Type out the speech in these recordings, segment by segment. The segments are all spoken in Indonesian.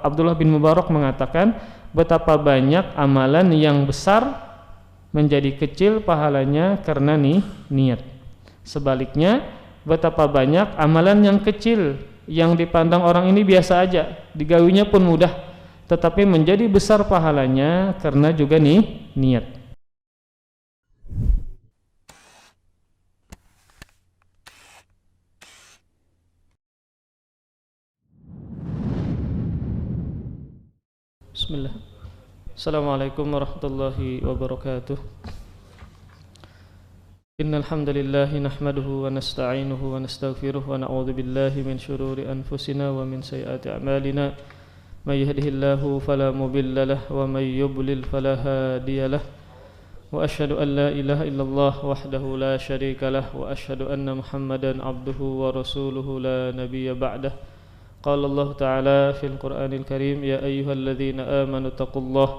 Abdullah bin Mubarak mengatakan, betapa banyak amalan yang besar menjadi kecil pahalanya karena niat. Sebaliknya, betapa banyak amalan yang kecil yang dipandang orang ini biasa aja, digawinya pun mudah, tetapi menjadi besar pahalanya karena juga niat. Bismillah. Assalamualaikum warahmatullahi wabarakatuh. Innal hamdalillah nahmaduhu wa nasta'inuhu wa nastaghfiruh wa na'udzu billahi min shururi anfusina wa min sayyiati a'malina. May yahdihillahu fala mudilla lahu wa may yudlil fala hadiya lahu. Wa asyhadu an la ilaha illallah wahdahu la syarika lahu wa asyhadu anna Muhammadan 'abduhu wa rasuluhu la nabiyya ba'dahu. قال الله تعالى في القرآن الكريم يا أيها الذين آمنوا اتقوا الله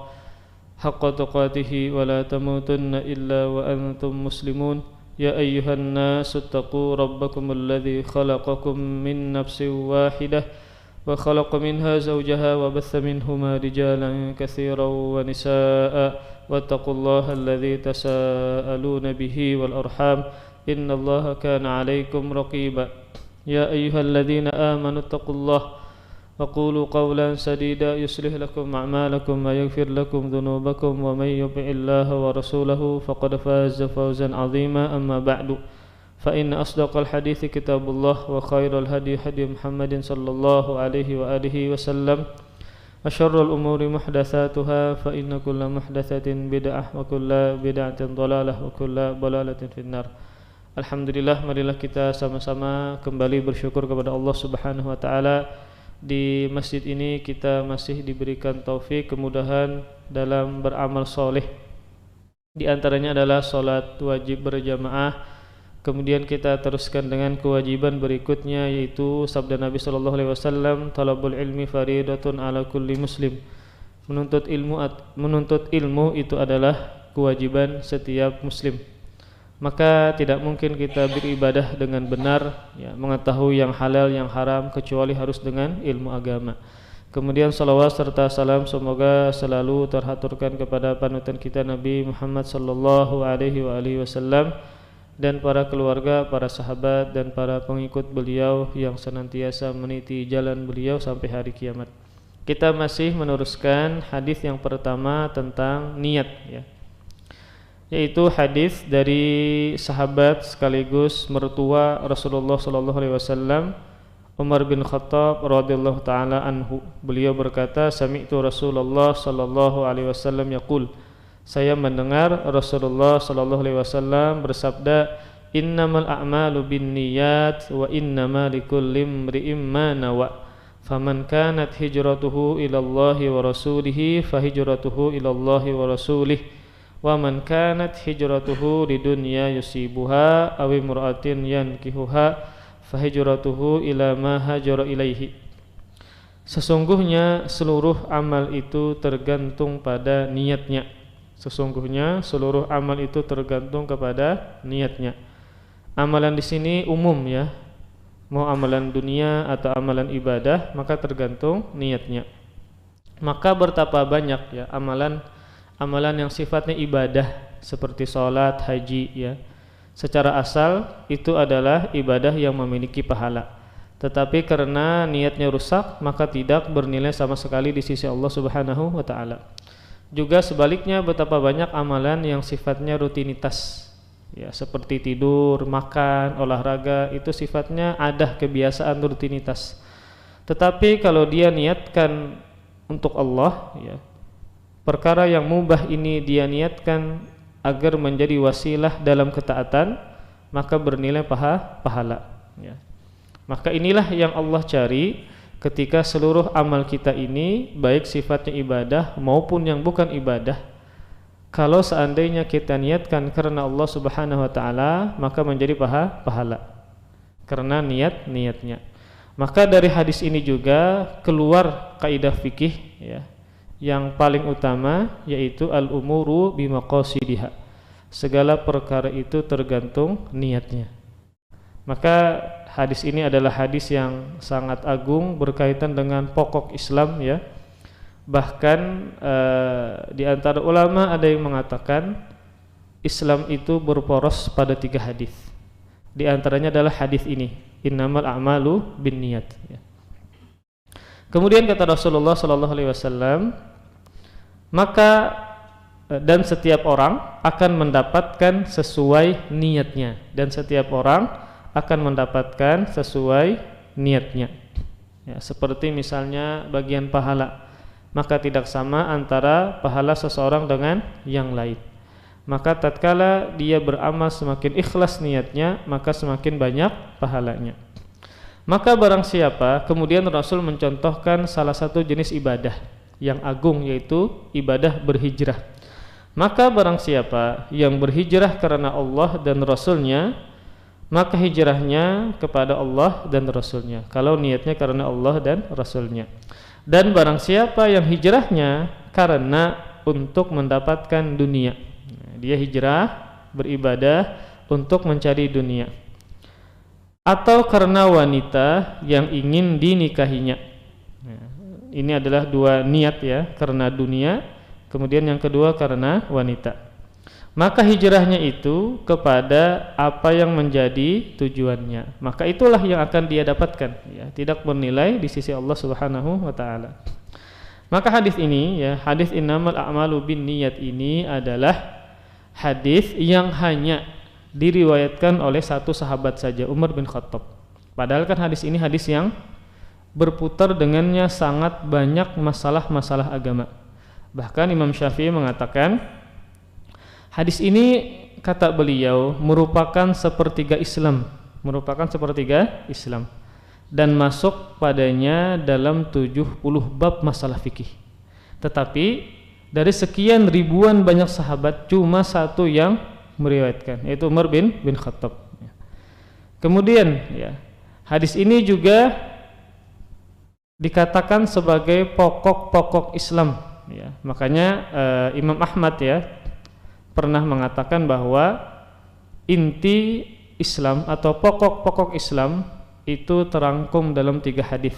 حق تقاته ولا تموتن إلا وأنتم مسلمون يا أيها الناس اتقوا ربكم الذي خلقكم من نفس واحدة وخلق منها زوجها وبث منهما رجالا كثيرا ونساء واتقوا الله الذي تساءلون به والأرحام إن الله كان عليكم رقيبا يا أيها الذين آمنوا اتقوا الله وقولوا قولا سديدا يصلح لكم أعمالكم ويغفر لكم ذنوبكم ومن يطع الله ورسوله فقد فاز فوزا عظيما أما بعد فإن أصدق الحديث كتاب الله وخير الهدي هدي محمد صلى الله عليه وآله وسلم وشر الأمور محدثاتها فإن كل محدثة بدعة وكل بدعة ضلالة وكل ضلالة في النار. Alhamdulillah, marilah kita sama-sama kembali bersyukur kepada Allah Subhanahu wa taala. Di masjid ini kita masih diberikan taufik, kemudahan dalam beramal soleh. Di antaranya adalah salat wajib berjamaah. Kemudian kita teruskan dengan kewajiban berikutnya, yaitu sabda Nabi sallallahu alaihi wasallam, talabul ilmi faridatun ala kulli muslim. Menuntut ilmu itu adalah kewajiban setiap muslim. Maka tidak mungkin kita beribadah dengan benar, ya, mengetahui yang halal yang haram, kecuali harus dengan ilmu agama. Kemudian salawat serta salam semoga selalu terhaturkan kepada panutan kita Nabi Muhammad sallallahu alaihi wasallam dan para keluarga, para sahabat dan para pengikut beliau yang senantiasa meniti jalan beliau sampai hari kiamat. Kita masih meneruskan hadis yang pertama tentang niat, ya, yaitu hadis dari sahabat sekaligus mertua Rasulullah sallallahu alaihi wasallam, Umar bin Khattab radhiyallahu taala anhu. Beliau berkata, sami'tu Rasulullah sallallahu alaihi wasallam yaqul, saya mendengar Rasulullah sallallahu alaihi wasallam bersabda, innamal a'malu binniyat wa innama likulli imri'in ma nawa. Faman kanat hijratuhu ila Allahi wa rasulihi fa hijratuhu ila Allahi wa rasulihi. Wa man kanat hijratuhu lidunya yusibuha aw imra'atin yankihuha fa hijratuhu ila ma hajara ilaihi. Sesungguhnya seluruh amal itu tergantung pada niatnya. Sesungguhnya seluruh amal itu tergantung kepada niatnya. Amalan di sini umum, ya. Mau amalan dunia atau amalan ibadah, maka tergantung niatnya. Maka betapa banyak, ya, amalan yang sifatnya ibadah seperti sholat, haji, ya, secara asal itu adalah ibadah yang memiliki pahala. Tetapi karena niatnya rusak, maka tidak bernilai sama sekali di sisi Allah Subhanahu wa taala. Juga sebaliknya, betapa banyak amalan yang sifatnya rutinitas, ya, seperti tidur, makan, olahraga, itu sifatnya ada kebiasaan rutinitas. Tetapi kalau dia niatkan untuk Allah, ya, perkara yang mubah ini dia niatkan agar menjadi wasilah dalam ketaatan, maka bernilai pahala, ya. Maka inilah yang Allah cari ketika seluruh amal kita ini, baik sifatnya ibadah maupun yang bukan ibadah, kalau seandainya kita niatkan karena Allah Subhanahu wa taala, maka menjadi pahala karena niatnya. Maka dari hadis ini juga keluar kaidah fikih, ya, yang paling utama, yaitu al-umuru bimaqasidiha. Segala perkara itu tergantung niatnya. Maka hadis ini adalah hadis yang sangat agung berkaitan dengan pokok Islam, ya, Bahkan di antara ulama ada yang mengatakan Islam itu berporos pada 3 hadis. Di antaranya adalah hadis ini, innamal a'malu binniyat. Kemudian kata Rasulullah sallallahu alaihi wasallam, maka dan setiap orang akan mendapatkan sesuai niatnya, dan setiap orang akan mendapatkan sesuai niatnya. Ya, seperti misalnya bagian pahala, maka tidak sama antara pahala seseorang dengan yang lain. Maka tatkala dia beramal semakin ikhlas niatnya, maka semakin banyak pahalanya. Maka barang siapa, kemudian Rasul mencontohkan salah satu jenis ibadah yang agung, yaitu ibadah berhijrah. Maka barang siapa yang berhijrah karena Allah dan Rasulnya, maka hijrahnya kepada Allah dan Rasulnya, kalau niatnya karena Allah dan Rasulnya. Dan barang siapa yang hijrahnya karena untuk mendapatkan dunia, dia hijrah beribadah untuk mencari dunia, atau karena wanita yang ingin dinikahinya. Ini adalah 2 niat ya, karena dunia, kemudian yang kedua karena wanita. Maka hijrahnya itu kepada apa yang menjadi tujuannya, maka itulah yang akan dia dapatkan ya, tidak bernilai di sisi Allah Subhanahu wa taala. Maka hadis ini ya, hadis innamal a'malu binniyat ini adalah hadis yang hanya diriwayatkan oleh satu sahabat saja, Umar bin Khattab. Padahal kan hadis ini hadis yang berputar dengannya sangat banyak masalah-masalah agama. Bahkan Imam Syafi'i mengatakan hadis ini, kata beliau, merupakan sepertiga Islam, dan masuk padanya dalam 70 bab masalah fikih. Tetapi dari sekian ribuan banyak sahabat cuma satu yang meriwayatkan, yaitu Umar bin Khattab. Kemudian ya, hadis ini juga dikatakan sebagai pokok-pokok Islam ya. Makanya Imam Ahmad ya pernah mengatakan bahwa inti Islam atau pokok-pokok Islam itu terangkum dalam 3 hadis.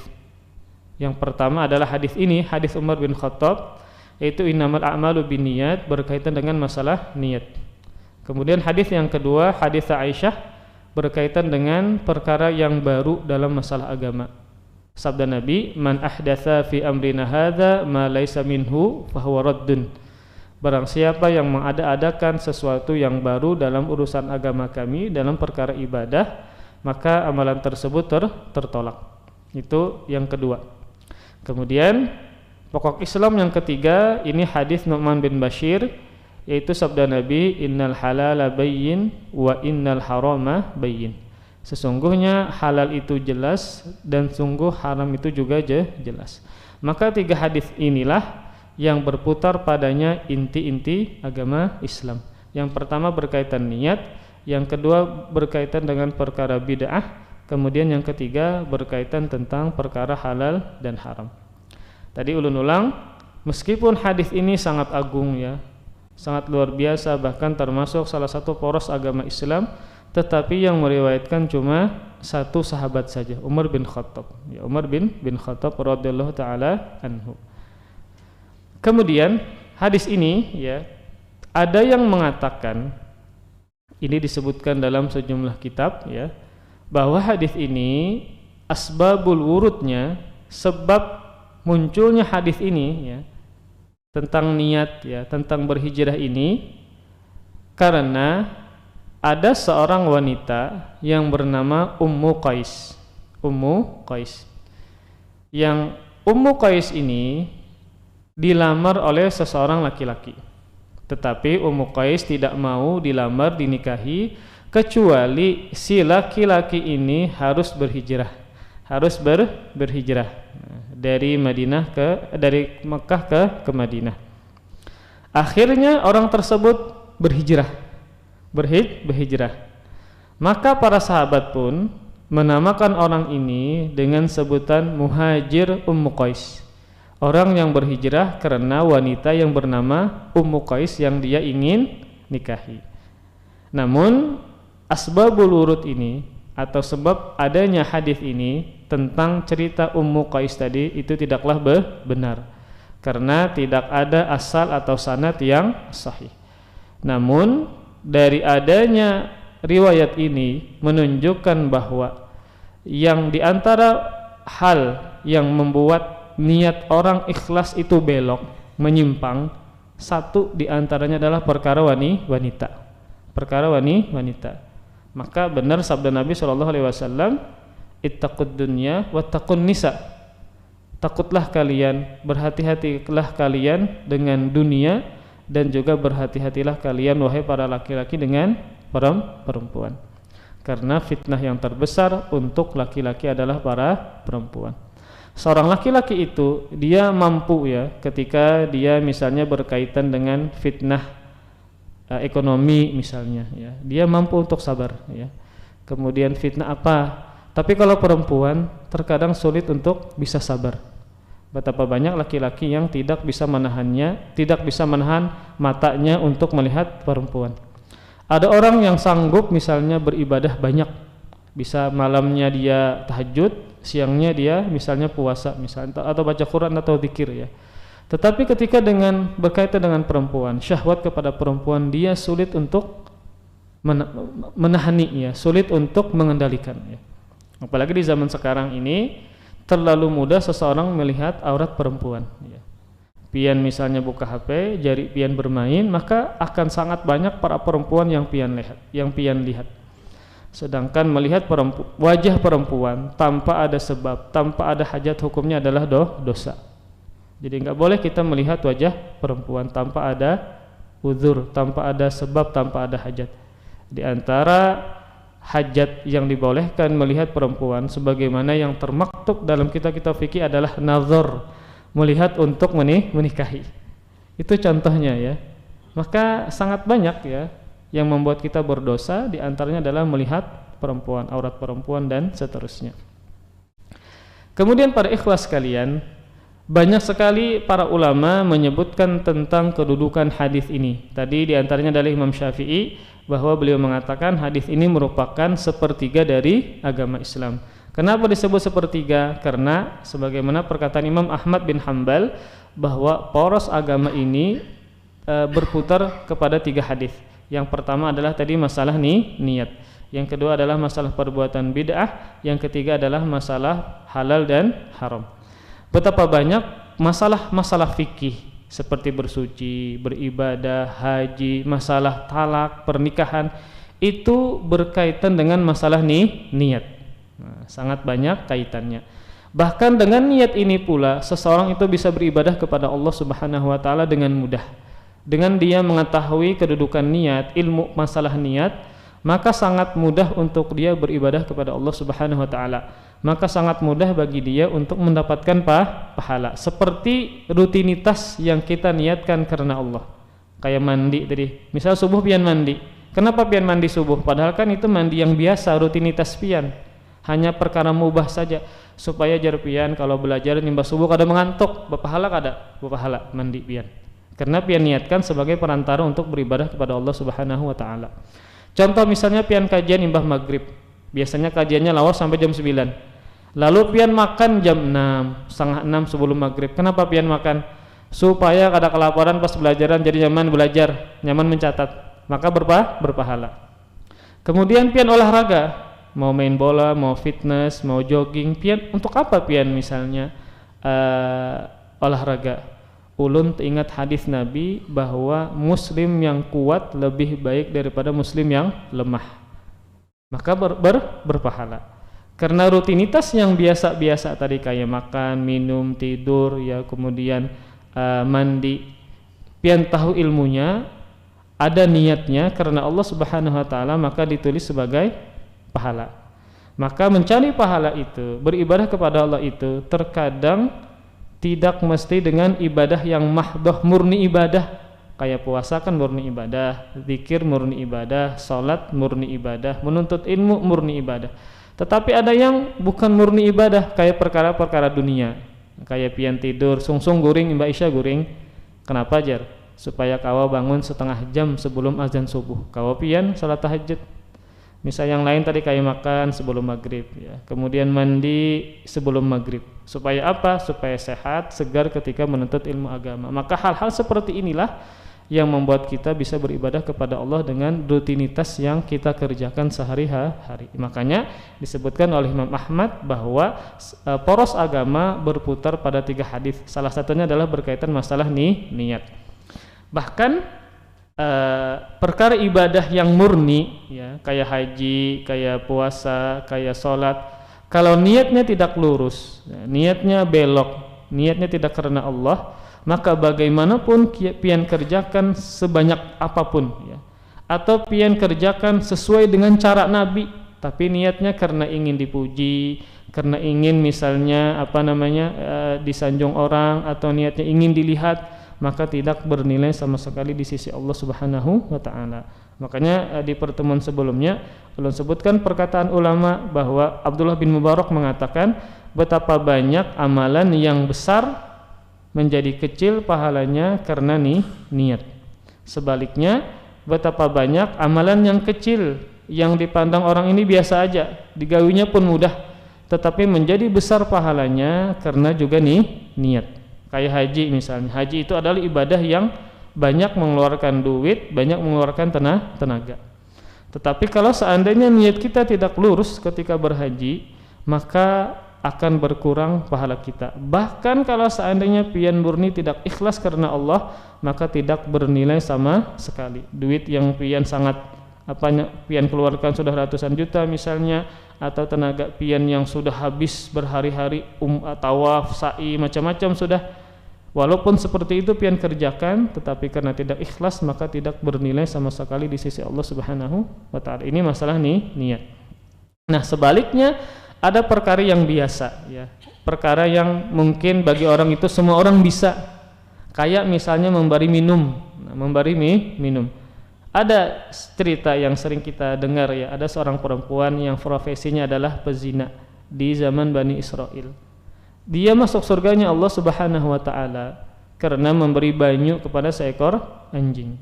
Yang pertama adalah hadis ini, hadis Umar bin Khattab, yaitu innamal a'malu binniyat, berkaitan dengan masalah niat. Kemudian hadis yang kedua, hadis Aisyah, berkaitan dengan perkara yang baru dalam masalah agama. Sabda Nabi, man ahdatsa fi amrina hadza ma laisa minhu fahuwa raddun. Barang siapa yang mengada-adakan sesuatu yang baru dalam urusan agama kami, dalam perkara ibadah, maka amalan tersebut tertolak. Itu yang kedua. Kemudian pokok Islam yang ketiga, ini hadis Nu'man bin Bashir, yaitu sabda Nabi, innal halala bayyin wa innal harama bayyin. Sesungguhnya halal itu jelas dan sungguh haram itu juga jelas. Maka 3 hadis inilah yang berputar padanya inti-inti agama Islam. Yang pertama berkaitan niat, yang kedua berkaitan dengan perkara bid'ah, kemudian yang ketiga berkaitan tentang perkara halal dan haram. Tadi ulun ulang, meskipun hadis ini sangat agung ya, sangat luar biasa, bahkan termasuk salah satu poros agama Islam, tetapi yang meriwayatkan cuma satu sahabat saja, Umar bin Khattab. Ya, Umar bin Khattab radhiyallahu taala anhu. Kemudian hadis ini ya, ada yang mengatakan, ini disebutkan dalam sejumlah kitab ya, bahwa hadis ini asbabul wurudnya, sebab munculnya hadis ini ya, tentang niat ya, tentang berhijrah ini, karena ada seorang wanita yang bernama Ummu Qais. Yang Ummu Qais ini dilamar oleh seseorang laki-laki, tetapi Ummu Qais tidak mau dilamar, dinikahi, kecuali si laki-laki ini harus berhijrah, dari Mekah ke Madinah. Akhirnya orang tersebut berhijrah. Maka para sahabat pun menamakan orang ini dengan sebutan Muhajir Ummu Qais, orang yang berhijrah karena wanita yang bernama Ummu Qais yang dia ingin nikahi. Namun asbabul wurud ini, atau sebab adanya hadis ini tentang cerita Ummu Qais tadi, itu tidaklah benar, karena tidak ada asal atau sanad yang sahih. Namun dari adanya riwayat ini menunjukkan bahwa yang diantara hal yang membuat niat orang ikhlas itu belok, menyimpang, satu diantaranya adalah perkara wanita. Perkara wanita. Maka benar sabda Nabi SAW, ittaqud dunya wattaqun nisa. Takutlah kalian, berhati-hatilah kalian dengan dunia, dan juga berhati-hatilah kalian wahai para laki-laki dengan perempuan. Karena fitnah yang terbesar untuk laki-laki adalah para perempuan. Seorang laki-laki itu dia mampu ya, ketika dia misalnya berkaitan dengan fitnah ekonomi misalnya ya, dia mampu untuk sabar ya. Kemudian fitnah apa? Tapi kalau perempuan terkadang sulit untuk bisa sabar. Betapa banyak laki-laki yang tidak bisa menahannya, tidak bisa menahan matanya untuk melihat perempuan. Ada orang yang sanggup misalnya beribadah banyak, bisa malamnya dia tahajud, siangnya dia misalnya puasa misalnya, atau baca Quran atau zikir ya. Tetapi ketika dengan berkaitan dengan perempuan, syahwat kepada perempuan, dia sulit untuk menahaninya, sulit untuk mengendalikannya. Apalagi di zaman sekarang ini terlalu mudah seseorang melihat aurat perempuan ya. Pian misalnya buka HP, jari pian bermain, maka akan sangat banyak para perempuan yang pian lihat. Sedangkan melihat wajah perempuan tanpa ada sebab, tanpa ada hajat, hukumnya adalah dosa. Jadi enggak boleh kita melihat wajah perempuan tanpa ada uzur, tanpa ada sebab, tanpa ada hajat. Di antara hajat yang dibolehkan melihat perempuan sebagaimana yang termaktub dalam kitab-kitab fikih adalah nazar, melihat untuk menikahi. Itu contohnya ya. Maka sangat banyak ya yang membuat kita berdosa, di antaranya adalah melihat perempuan, aurat perempuan dan seterusnya. Kemudian para ikhwas sekalian, banyak sekali para ulama menyebutkan tentang kedudukan hadis ini. Tadi di antaranya adalah Imam Syafi'i, bahwa beliau mengatakan hadis ini merupakan sepertiga dari agama Islam. Kenapa disebut sepertiga? Karena sebagaimana perkataan Imam Ahmad bin Hanbal, bahwa poros agama ini berputar kepada 3 hadis. Yang pertama adalah tadi masalah niat. Yang kedua adalah masalah perbuatan bid'ah. Yang ketiga adalah masalah halal dan haram. Betapa banyak masalah-masalah fikih seperti bersuci, beribadah, haji, masalah talak, pernikahan, itu berkaitan dengan masalah niat. Nah, sangat banyak kaitannya. Bahkan dengan niat ini pula seseorang itu bisa beribadah kepada Allah Subhanahu wa taala dengan mudah. Dengan dia mengetahui kedudukan niat, ilmu masalah niat, maka sangat mudah untuk dia beribadah kepada Allah Subhanahu wa taala. Maka sangat mudah bagi dia untuk mendapatkan pahala. Seperti rutinitas yang kita niatkan karena Allah. Kayak mandi tadi. Misal subuh pian mandi. Kenapa pian mandi subuh? Padahal kan itu mandi yang biasa, rutinitas pian. Hanya perkara mubah saja, supaya jar pian kalau belajar nimbah subuh kada mengantuk, berpahala kada? Berpahala mandi pian. Karena pian niatkan sebagai perantara untuk beribadah kepada Allah Subhanahu wa taala. Contoh misalnya pian kajian nimbah maghrib. Biasanya kajiannya lawas sampai jam 9. Lalu pian makan jam 6, setengah 6 sebelum maghrib. Kenapa pian makan? Supaya kada kelaparan pas belajaran, jadi nyaman belajar, nyaman mencatat. Maka berpahala. Kemudian pian olahraga, mau main bola, mau fitness, mau jogging, pian untuk apa pian misalnya olahraga? Ulun ingat hadis Nabi bahwa muslim yang kuat lebih baik daripada muslim yang lemah. Maka berpahala. Karena rutinitas yang biasa-biasa tadi kayak makan, minum, tidur, ya kemudian mandi, pian tahu ilmunya, ada niatnya karena Allah Subhanahu wa taala, maka ditulis sebagai pahala. Maka mencari pahala itu, beribadah kepada Allah itu terkadang tidak mesti dengan ibadah yang mahdoh, murni ibadah. Kayak puasa kan murni ibadah, zikir murni ibadah, salat murni ibadah, menuntut ilmu murni ibadah. Tetapi ada yang bukan murni ibadah, kayak perkara-perkara dunia. Kayak pian tidur, sungsung guring, Mbak Isya guring. Kenapa jar? Supaya kawa bangun setengah jam sebelum azan subuh. Kawa pian salat tahajud. Misal yang lain tadi kayak makan sebelum maghrib ya. Kemudian mandi sebelum maghrib. Supaya apa? Supaya sehat, segar ketika menuntut ilmu agama. Maka hal-hal seperti inilah yang membuat kita bisa beribadah kepada Allah dengan rutinitas yang kita kerjakan sehari-hari. Makanya disebutkan oleh Imam Ahmad bahwa poros agama berputar pada 3 hadis. Salah satunya adalah berkaitan masalah niat. Bahkan perkara ibadah yang murni ya, kayak haji, kayak puasa, kayak sholat, kalau niatnya tidak lurus, niatnya belok, niatnya tidak karena Allah, maka bagaimanapun pian kerjakan sebanyak apapun ya, atau pian kerjakan sesuai dengan cara Nabi, tapi niatnya karena ingin dipuji, karena ingin misalnya disanjung orang, atau niatnya ingin dilihat, maka tidak bernilai sama sekali di sisi Allah Subhanahu wa taala. Makanya di pertemuan sebelumnya ulun sebutkan perkataan ulama bahwa Abdullah bin Mubarak mengatakan betapa banyak amalan yang besar menjadi kecil pahalanya karena niat. Sebaliknya, betapa banyak amalan yang kecil yang dipandang orang ini biasa aja, digawinya pun mudah, tetapi menjadi besar pahalanya karena juga niat. Kayak haji misalnya. Haji itu adalah ibadah yang banyak mengeluarkan duit, banyak mengeluarkan tenaga. Tetapi kalau seandainya niat kita tidak lurus ketika berhaji, maka akan berkurang pahala kita. Bahkan kalau seandainya pian murni tidak ikhlas karena Allah, maka tidak bernilai sama sekali. Duit yang pian pian keluarkan sudah ratusan juta misalnya, atau tenaga pian yang sudah habis berhari-hari tawaf, sa'i, macam-macam sudah, walaupun seperti itu pian kerjakan, tetapi karena tidak ikhlas maka tidak bernilai sama sekali di sisi Allah Subhanahu wa taala. Ini masalah niat. Nah, sebaliknya ada perkara yang biasa ya, perkara yang mungkin bagi orang itu semua orang bisa, kayak misalnya memberi minum. Ada cerita yang sering kita dengar ya, ada seorang perempuan yang profesinya adalah pezina di zaman Bani Israel. Dia masuk surganya Allah Subhanahu wa taala karena memberi banyu kepada seekor anjing.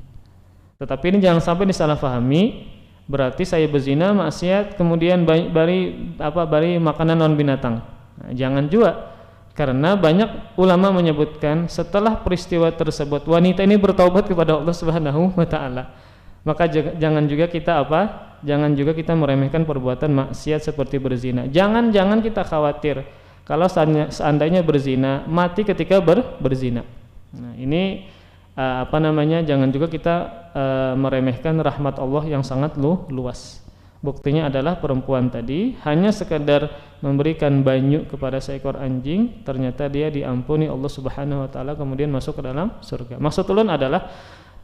Tetapi ini jangan sampai disalahpahami, berarti saya berzina, maksiat, kemudian bari makanan non binatang. Nah, jangan juga, karena banyak ulama menyebutkan setelah peristiwa tersebut wanita ini bertaubat kepada Allah Subhanahu wa taala. Maka jangan juga kita meremehkan perbuatan maksiat seperti berzina. Jangan kita khawatir kalau seandainya berzina mati ketika berzina. Nah, ini jangan juga kita meremehkan rahmat Allah yang sangat luas. Buktinya adalah perempuan tadi hanya sekadar memberikan banyu kepada seekor anjing, ternyata dia diampuni Allah Subhanahu wa taala, kemudian masuk ke dalam surga. Maksud ulun adalah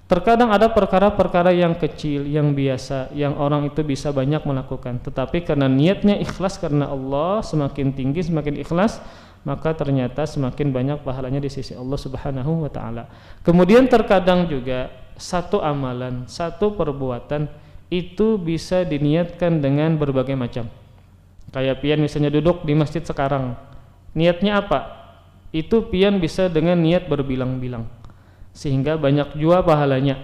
terkadang ada perkara-perkara yang kecil, yang biasa, yang orang itu bisa banyak melakukan, tetapi karena niatnya ikhlas karena Allah, semakin tinggi, semakin ikhlas, maka ternyata semakin banyak pahalanya di sisi Allah Subhanahu wa taala. Kemudian terkadang juga satu amalan, satu perbuatan itu bisa diniatkan dengan berbagai macam. Kayak pian misalnya duduk di masjid sekarang, niatnya apa? Itu pian bisa dengan niat berbilang-bilang, sehingga banyak jua pahalanya.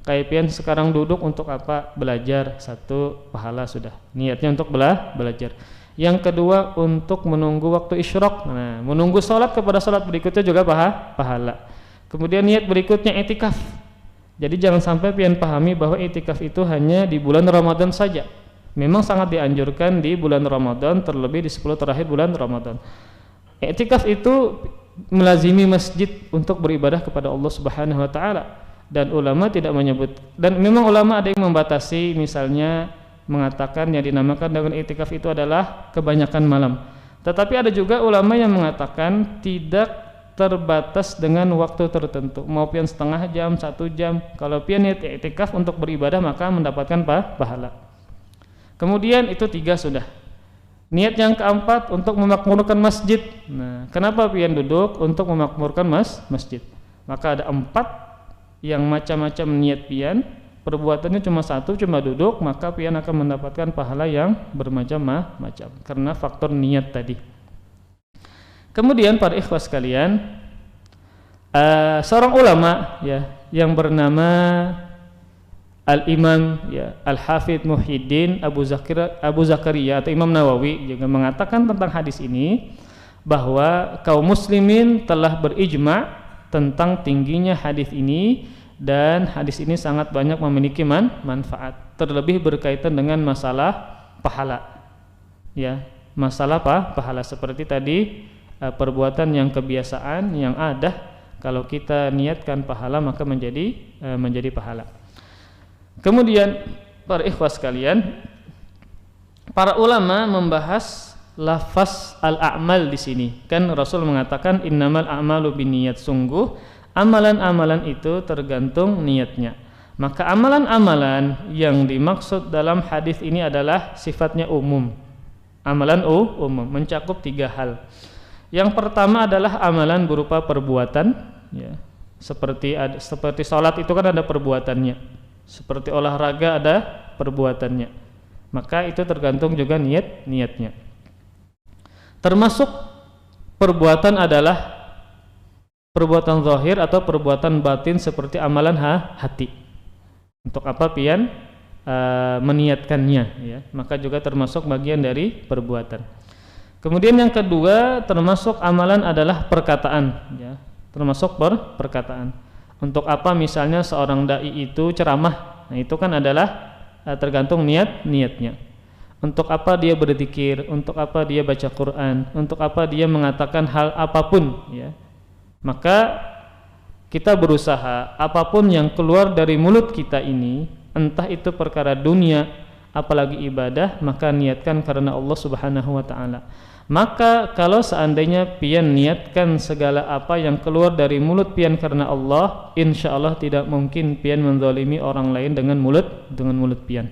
Kayak pian sekarang duduk untuk apa? Belajar, satu pahala sudah, niatnya untuk belajar. Yang kedua untuk menunggu waktu isyraq, nah menunggu sholat kepada sholat berikutnya juga pahala. Kemudian niat berikutnya itikaf. Jadi jangan sampai pian pahami bahwa itikaf itu hanya di bulan Ramadan saja. Memang sangat dianjurkan di bulan Ramadan, terlebih di 10 terakhir bulan Ramadan. Itikaf itu melazimi masjid untuk beribadah kepada Allah Subhanahu wa taala, dan ulama tidak menyebut, dan memang ulama ada yang membatasi, misalnya mengatakan yang dinamakan dengan itikaf itu adalah kebanyakan malam. Tetapi ada juga ulama yang mengatakan tidak terbatas dengan waktu tertentu, mau pian setengah jam, 1 jam. Kalau pian niat itikaf untuk beribadah maka mendapatkan pahala. Kemudian itu 3 sudah. Niat yang keempat untuk memakmurkan masjid. Nah, kenapa pian duduk? Untuk memakmurkan masjid. Maka ada 4 yang macam-macam niat pian. Perbuatannya cuma 1, cuma duduk, maka pian akan mendapatkan pahala yang bermacam-macam karena faktor niat tadi. Kemudian para ikhwas sekalian, seorang ulama ya yang bernama Al-Imam ya Al-Hafidz Muhyiddin Abu Zakaria atau Imam Nawawi juga mengatakan tentang hadis ini bahwa kaum muslimin telah berijma tentang tingginya hadis ini, dan hadis ini sangat banyak memiliki manfaat, terlebih berkaitan dengan masalah pahala. Ya, masalah pahala seperti tadi perbuatan yang kebiasaan yang ada, kalau kita niatkan pahala maka menjadi pahala. Kemudian para ikhwas sekalian, para ulama membahas lafaz al-a'mal di sini. Kan Rasul mengatakan innamal a'malu binniyat, sungguh amalan-amalan itu tergantung niatnya. Maka amalan-amalan yang dimaksud dalam hadis ini adalah sifatnya umum. Amalan umum mencakup 3 hal. Yang pertama adalah amalan berupa perbuatan, ya. Seperti salat itu kan ada perbuatannya. Seperti olahraga ada perbuatannya. Maka itu tergantung juga niatnya. Termasuk perbuatan adalah perbuatan zahir atau perbuatan batin seperti amalan hati. Untuk apa pian meniatkannya, ya. Maka juga termasuk bagian dari perbuatan. Kemudian yang kedua, termasuk amalan adalah perkataan, ya. Termasuk perkataan. Untuk apa misalnya seorang dai itu ceramah, nah itu kan adalah tergantung niatnya. Untuk apa dia berzikir, untuk apa dia baca Quran, untuk apa dia mengatakan hal apapun, ya. Maka kita berusaha apapun yang keluar dari mulut kita ini, entah itu perkara dunia apalagi ibadah, maka niatkan karena Allah Subhanahu wa taala. Maka kalau seandainya pian niatkan segala apa yang keluar dari mulut pian karena Allah, insya Allah tidak mungkin pian menzalimi orang lain dengan mulut pian.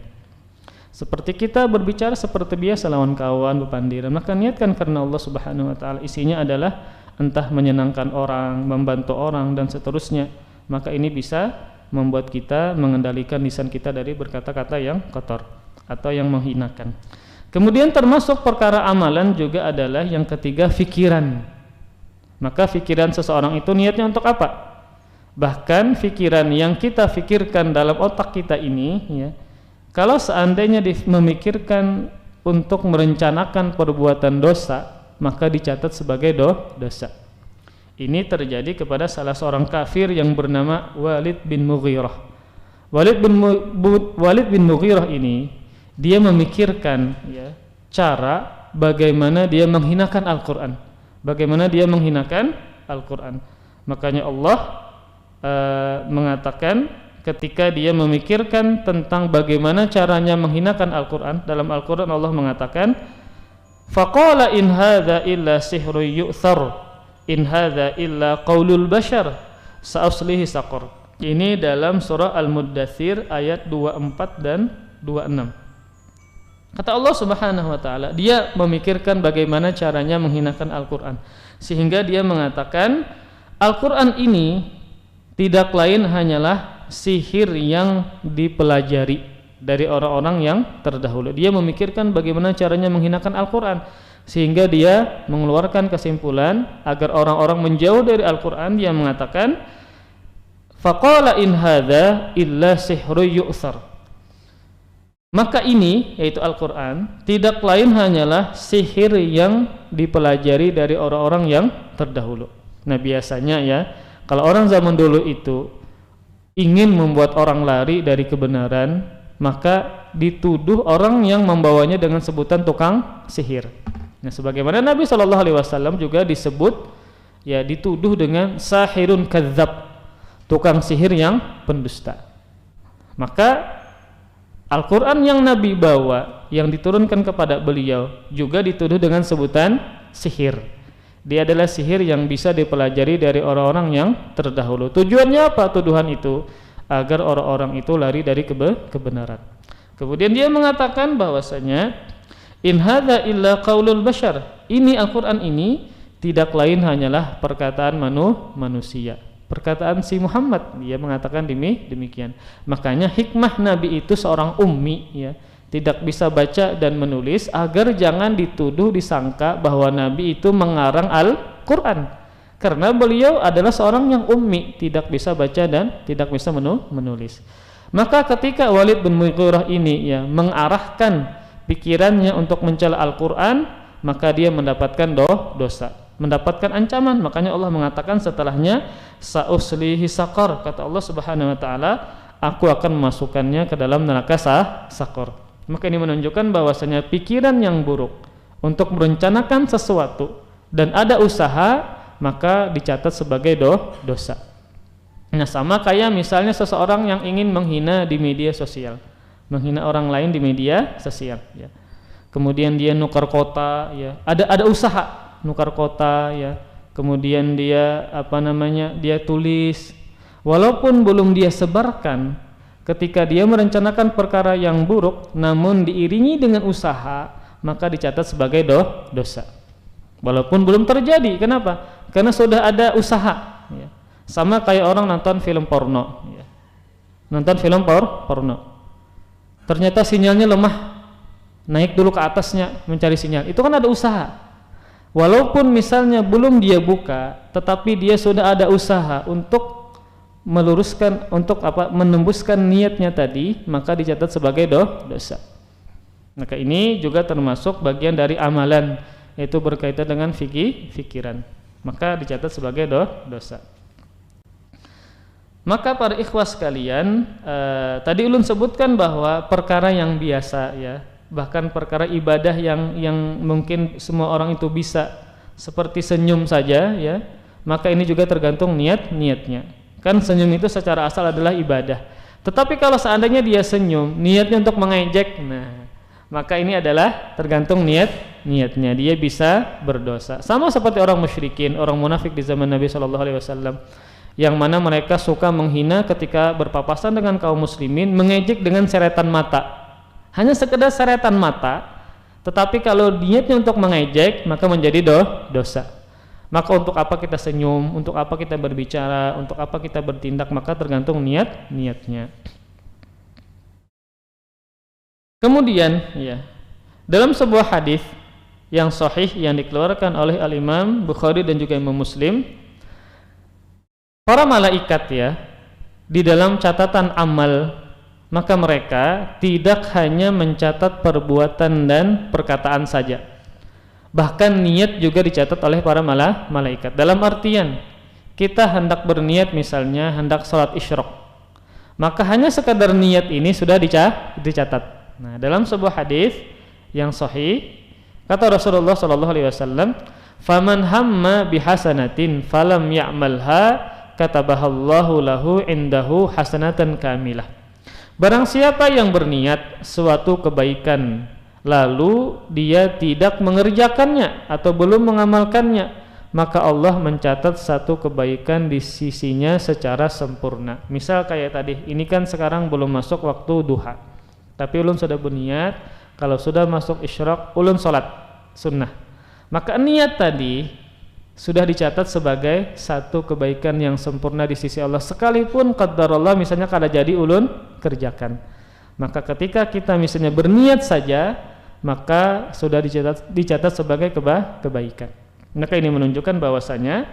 Seperti kita berbicara seperti biasa lawan kawan bepandiran, maka niatkan karena Allah Subhanahu wa taala. Isinya adalah entah menyenangkan orang, membantu orang dan seterusnya. Maka ini bisa membuat kita mengendalikan lisan kita dari berkata-kata yang kotor atau yang menghinakan. Kemudian termasuk perkara amalan juga adalah yang ketiga, fikiran. Maka fikiran seseorang itu niatnya untuk apa? Bahkan fikiran yang kita fikirkan dalam otak kita ini, ya, kalau seandainya memikirkan untuk merencanakan perbuatan dosa, maka dicatat sebagai dosa. Ini terjadi kepada salah seorang kafir yang bernama Walid bin Mughirah. Walid bin Mughirah ini dia memikirkan, ya, cara bagaimana dia menghinakan Al-Quran, bagaimana dia menghinakan Al-Quran. Makanya Allah mengatakan ketika dia memikirkan tentang bagaimana caranya menghinakan Al-Quran, dalam Al-Quran Allah mengatakan, faqala in hadza illa sihrun yu'thar, in hadza illa qaulul bashar, sa'uslihi saqar. Ini dalam surah Al-Muddathir ayat 24 dan 26. Kata Allah Subhanahu wa taala, dia memikirkan bagaimana caranya menghinakan Al-Qur'an, sehingga dia mengatakan Al-Qur'an ini tidak lain hanyalah sihir yang dipelajari dari orang-orang yang terdahulu. Dia memikirkan bagaimana caranya menghinakan Al-Qur'an, sehingga dia mengeluarkan kesimpulan agar orang-orang menjauh dari Al-Qur'an. Dia mengatakan faqala in hadza illa sihrun yu'thar. Maka ini, yaitu Al-Quran, tidak lain hanyalah sihir yang dipelajari dari orang-orang yang terdahulu. Nah biasanya, ya, kalau orang zaman dulu itu ingin membuat orang lari dari kebenaran, maka dituduh orang yang membawanya dengan sebutan tukang sihir. Nah sebagaimana Nabi SAW juga disebut, ya, dituduh dengan sahirun kadzab, tukang sihir yang pendusta. Maka Al-Quran yang Nabi bawa, yang diturunkan kepada beliau, juga dituduh dengan sebutan sihir. Dia adalah sihir yang bisa dipelajari dari orang-orang yang terdahulu. Tujuannya apa tuduhan itu? Agar orang-orang itu lari dari kebenaran. Kemudian dia mengatakan bahwasanya in hadza illa qaulul bashar. Ini Al-Quran ini tidak lain hanyalah perkataan manusia, perkataan si Muhammad. Dia mengatakan demikian. Makanya hikmah Nabi itu seorang ummi, ya, tidak bisa baca dan menulis, agar jangan dituduh disangka bahwa Nabi itu mengarang Al-Quran, karena beliau adalah seorang yang ummi, tidak bisa baca dan tidak bisa menulis. Maka ketika Walid bin Mughirah ini ya mengarahkan pikirannya untuk mencela Al-Qur'an, maka dia mendapatkan dosa, mendapatkan ancaman. Makanya Allah mengatakan setelahnya, sa'uslihi saqar, kata Allah Subhanahu wa taala, aku akan memasukkannya ke dalam neraka saqar. Maka ini menunjukkan bahwasanya pikiran yang buruk untuk merencanakan sesuatu dan ada usaha, maka dicatat sebagai dosa. Nah, sama kayak misalnya seseorang yang ingin menghina di media sosial, menghina orang lain di media sosial ya. Kemudian dia nukar kota ya, ada usaha nukar kota ya. Kemudian dia dia tulis, walaupun belum dia sebarkan, ketika dia merencanakan perkara yang buruk namun diiringi dengan usaha, maka dicatat sebagai dosa. Walaupun belum terjadi. Kenapa? Karena sudah ada usaha ya. Sama kayak orang nonton film porno ya. Nonton film porno, ternyata sinyalnya lemah, naik dulu ke atasnya mencari sinyal, itu kan ada usaha. Walaupun misalnya belum dia buka, tetapi dia sudah ada usaha untuk meluruskan, untuk menembuskan niatnya tadi, maka dicatat sebagai dosa. Maka ini juga termasuk bagian dari amalan, yaitu berkaitan dengan fikiran, maka dicatat sebagai dosa. Maka para ikhwas sekalian, tadi ulun sebutkan bahwa perkara yang biasa ya, bahkan perkara ibadah yang mungkin semua orang itu bisa, seperti senyum saja ya, maka ini juga tergantung niatnya. Kan senyum itu secara asal adalah ibadah. Tetapi kalau seandainya dia senyum niatnya untuk mengejek, nah maka ini adalah tergantung niatnya, dia bisa berdosa. Sama seperti orang musyrikin, orang munafik di zaman Nabi SAW, yang mana mereka suka menghina ketika berpapasan dengan kaum muslimin, mengejek dengan seretan mata, hanya sekedar seretan mata, tetapi kalau niatnya untuk mengejek maka menjadi dosa. Maka untuk apa kita senyum, untuk apa kita berbicara, untuk apa kita bertindak, maka tergantung niatnya. Kemudian ya, dalam sebuah hadis yang sahih yang dikeluarkan oleh Al-Imam Bukhari dan juga Imam Muslim, para malaikat ya, di dalam catatan amal, maka mereka tidak hanya mencatat perbuatan dan perkataan saja, bahkan niat juga dicatat oleh para malaikat. Dalam artian kita hendak berniat, misalnya hendak sholat isyraq, maka hanya sekadar niat ini sudah dicatat. Nah, dalam sebuah hadis yang sahih, kata Rasulullah SAW, faman hamma bihasanatin falam ya'malha katabahallahu lahu indahu hasanatan kamilah. Barang siapa yang berniat suatu kebaikan lalu dia tidak mengerjakannya atau belum mengamalkannya, maka Allah mencatat satu kebaikan di sisinya secara sempurna. Misal kayak tadi, ini kan sekarang belum masuk waktu duha, tapi ulun sudah berniat kalau sudah masuk isyraq ulun sholat sunnah, maka niat tadi sudah dicatat sebagai satu kebaikan yang sempurna di sisi Allah, sekalipun qadarullah misalnya kada jadi ulun kerjakan. Maka ketika kita misalnya berniat saja, maka sudah dicatat sebagai kebaikan. Maka ini menunjukkan bahwasanya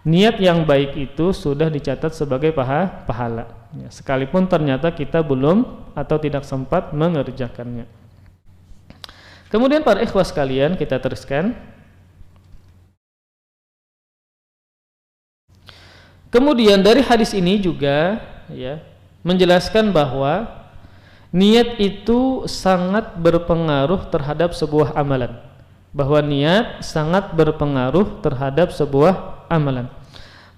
niat yang baik itu sudah dicatat sebagai pahala ya, sekalipun ternyata kita belum atau tidak sempat mengerjakannya. Kemudian para ikhwas sekalian, kita teruskan. Kemudian dari hadis ini juga ya menjelaskan bahwa niat itu sangat berpengaruh terhadap sebuah amalan. Bahwa niat sangat berpengaruh terhadap sebuah amalan.